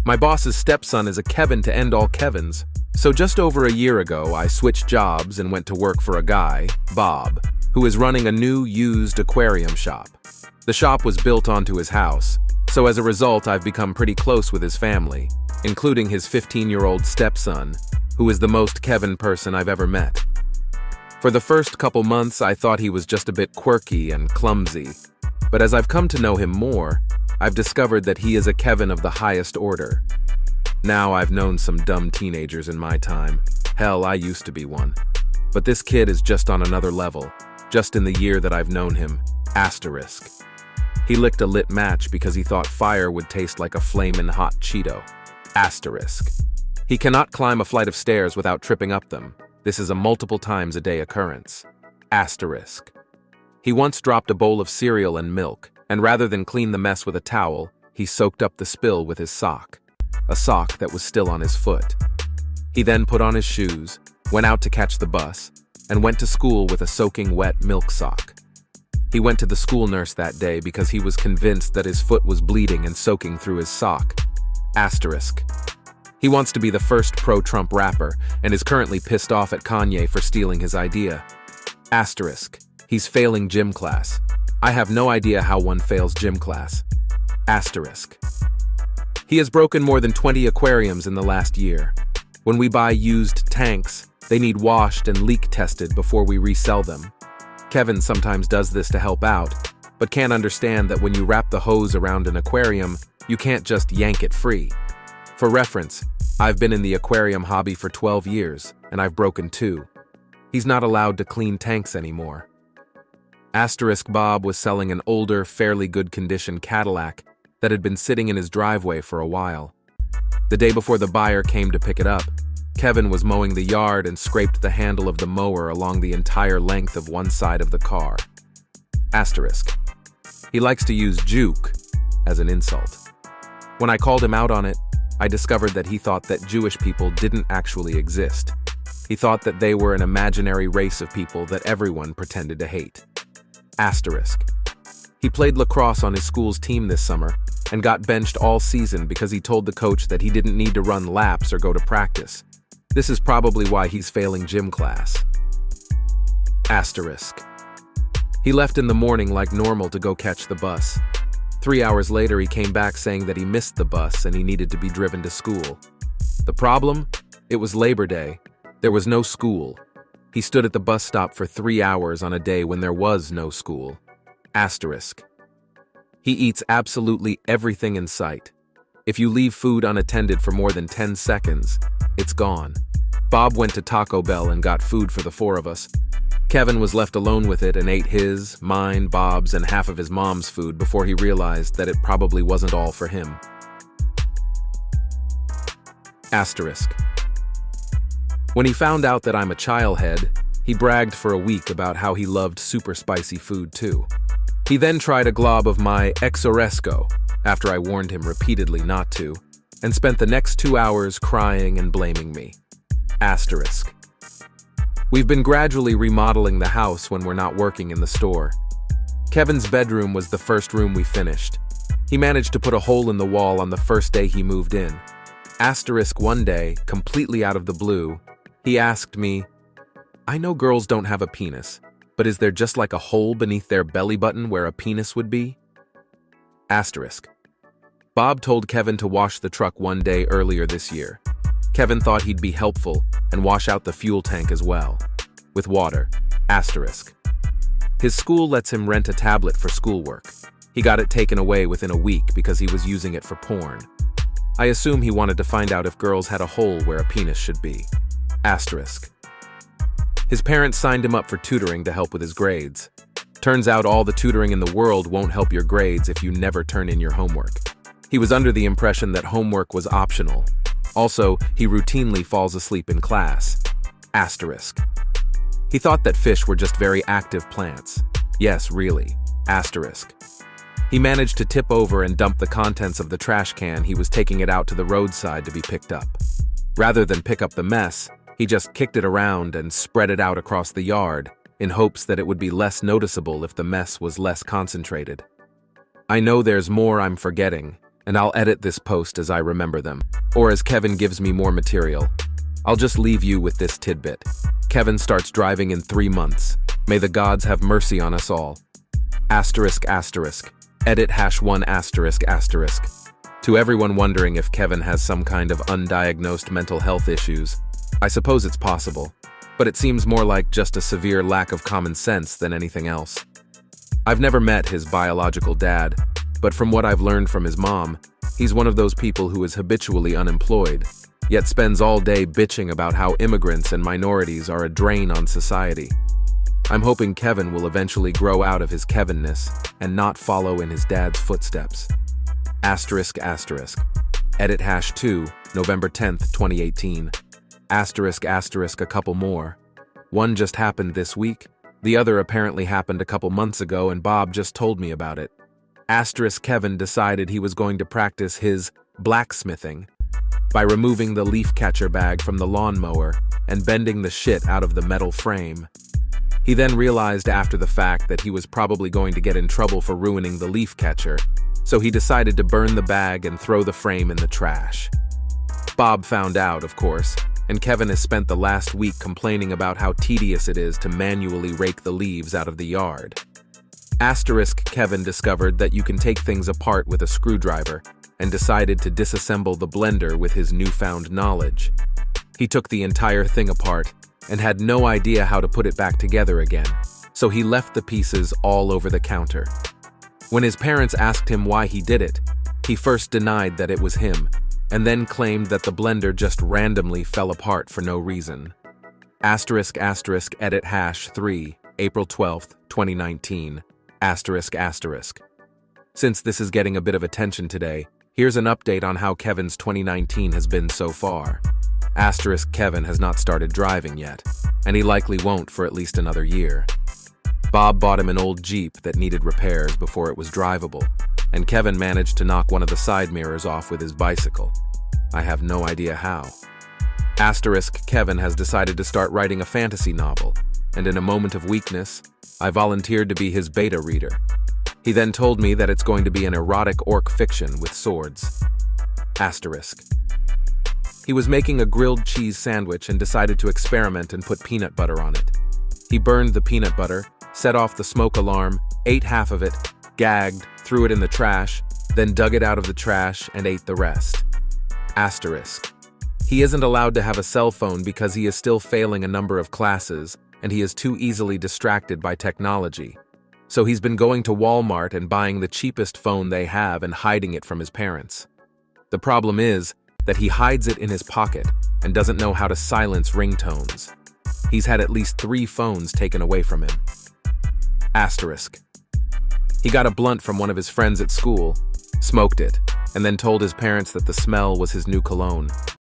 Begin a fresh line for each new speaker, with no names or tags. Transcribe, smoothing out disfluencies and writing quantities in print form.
My boss's stepson is a Kevin to end all Kevins. So just over a year ago, I switched jobs and went to work for a guy, Bob, who is running a new used aquarium shop. The shop was built onto his house, so as a result, I've become pretty close with his family, including his 15-year-old stepson, who is the most Kevin person I've ever met. For the first couple months, I thought he was just a bit quirky and clumsy, but as I've come to know him more, I've discovered that he is a Kevin of the highest order. Now, I've known some dumb teenagers in my time. Hell, I used to be one. But this kid is just on another level, just in the year that I've known him. Asterisk. He licked a lit match because he thought fire would taste like a flamin' hot Cheeto. Asterisk. He cannot climb a flight of stairs without tripping up them. This is a multiple times a day occurrence. Asterisk. He once dropped a bowl of cereal and milk, and rather than clean the mess with a towel, he soaked up the spill with his sock. A sock that was still on his foot. He then put on his shoes, went out to catch the bus, and went to school with a soaking wet milk sock. He went to the school nurse that day because he was convinced that his foot was bleeding and soaking through his sock. Asterisk. He wants to be the first pro-Trump rapper and is currently pissed off at Kanye for stealing his idea. Asterisk. He's failing gym class. I have no idea how one fails gym class. Asterisk. He has broken more than 20 aquariums in the last year. When we buy used tanks, they need washed and leak tested before we resell them. Kevin sometimes does this to help out, but can't understand that when you wrap the hose around an aquarium, you can't just yank it free. For reference, I've been in the aquarium hobby for 12 years, and I've broken 2. He's not allowed to clean tanks anymore. Asterisk Bob was selling an older, fairly good condition Cadillac that had been sitting in his driveway for a while. The day before the buyer came to pick it up, Kevin was mowing the yard and scraped the handle of the mower along the entire length of one side of the car. Asterisk. He likes to use juke as an insult. When I called him out on it, I discovered that he thought that Jewish people didn't actually exist. He thought that they were an imaginary race of people that everyone pretended to hate. Asterisk. He played lacrosse on his school's team this summer and got benched all season because he told the coach that he didn't need to run laps or go to practice. This is probably why he's failing gym class. Asterisk. He left in the morning like normal to go catch the bus. 3 hours later, he came back saying that he missed the bus and he needed to be driven to school. The problem? It was Labor Day. There was no school. He stood at the bus stop for 3 hours on a day when there was no school. Asterisk. He eats absolutely everything in sight. If you leave food unattended for more than 10 seconds, it's gone. Bob went to Taco Bell and got food for the 4 of us. Kevin was left alone with it and ate his, mine, Bob's, and half of his mom's food before he realized that it probably wasn't all for him. Asterisk. When he found out that I'm a childhead, he bragged for a week about how he loved super spicy food too. He then tried a glob of my Exoresco, after I warned him repeatedly not to, and spent the next 2 hours crying and blaming me. Asterisk. We've been gradually remodeling the house when we're not working in the store. Kevin's bedroom was the first room we finished. He managed to put a hole in the wall on the first day he moved in. Asterisk one day, completely out of the blue, he asked me, "I know girls don't have a penis, but is there just like a hole beneath their belly button where a penis would be?" Asterisk. Bob told Kevin to wash the truck one day earlier this year. Kevin thought he'd be helpful and wash out the fuel tank as well, with water. Asterisk. His school lets him rent a tablet for schoolwork. He got it taken away within a week because he was using it for porn. I assume he wanted to find out if girls had a hole where a penis should be. Asterisk. His parents signed him up for tutoring to help with his grades. Turns out all the tutoring in the world won't help your grades if you never turn in your homework. He was under the impression that homework was optional. Also, he routinely falls asleep in class. Asterisk. He thought that fish were just very active plants. Yes, really. Asterisk. He managed to tip over and dump the contents of the trash can. He was taking it out to the roadside to be picked up. Rather than pick up the mess, he just kicked it around and spread it out across the yard in hopes that it would be less noticeable if the mess was less concentrated. I know there's more I'm forgetting, and I'll edit this post as I remember them, or as Kevin gives me more material. I'll just leave you with this tidbit. Kevin starts driving in 3 months. May the gods have mercy on us all. Asterisk asterisk. Edit #1 asterisk asterisk. To everyone wondering if Kevin has some kind of undiagnosed mental health issues, I suppose it's possible, but it seems more like just a severe lack of common sense than anything else. I've never met his biological dad, but from what I've learned from his mom, he's one of those people who is habitually unemployed, yet spends all day bitching about how immigrants and minorities are a drain on society. I'm hoping Kevin will eventually grow out of his Kevinness and not follow in his dad's footsteps. Asterisk asterisk. Edit #2, November 10th, 2018. Asterisk asterisk a couple more. One just happened this week. The other apparently happened a couple months ago and Bob just told me about it. Asterisk Kevin decided he was going to practice his blacksmithing by removing the leaf catcher bag from the lawnmower and bending the shit out of the metal frame. He then realized after the fact that he was probably going to get in trouble for ruining the leaf catcher, so he decided to burn the bag and throw the frame in the trash. Bob found out, of course, and Kevin has spent the last week complaining about how tedious it is to manually rake the leaves out of the yard. Asterisk Kevin discovered that you can take things apart with a screwdriver and decided to disassemble the blender with his newfound knowledge. He took the entire thing apart and had no idea how to put it back together again, so he left the pieces all over the counter. When his parents asked him why he did it, he first denied that it was him, and then claimed that the blender just randomly fell apart for no reason. Asterisk asterisk edit #3, April 12th, 2019. Asterisk asterisk. Since this is getting a bit of attention today, here's an update on how Kevin's 2019 has been so far. Asterisk Kevin has not started driving yet, and he likely won't for at least another year. Bob bought him an old Jeep that needed repairs before it was drivable, and Kevin managed to knock one of the side mirrors off with his bicycle. I have no idea how. Asterisk Kevin has decided to start writing a fantasy novel, and in a moment of weakness, I volunteered to be his beta reader. He then told me that it's going to be an erotic orc fiction with swords. Asterisk. He was making a grilled cheese sandwich and decided to experiment and put peanut butter on it. He burned the peanut butter, set off the smoke alarm, ate half of it, gagged, threw it in the trash, then dug it out of the trash and ate the rest. Asterisk. He isn't allowed to have a cell phone because he is still failing a number of classes and he is too easily distracted by technology. So he's been going to Walmart and buying the cheapest phone they have and hiding it from his parents. The problem is that he hides it in his pocket and doesn't know how to silence ringtones. He's had at least 3 phones taken away from him. Asterisk. He got a blunt from one of his friends at school, smoked it, and then told his parents that the smell was his new cologne.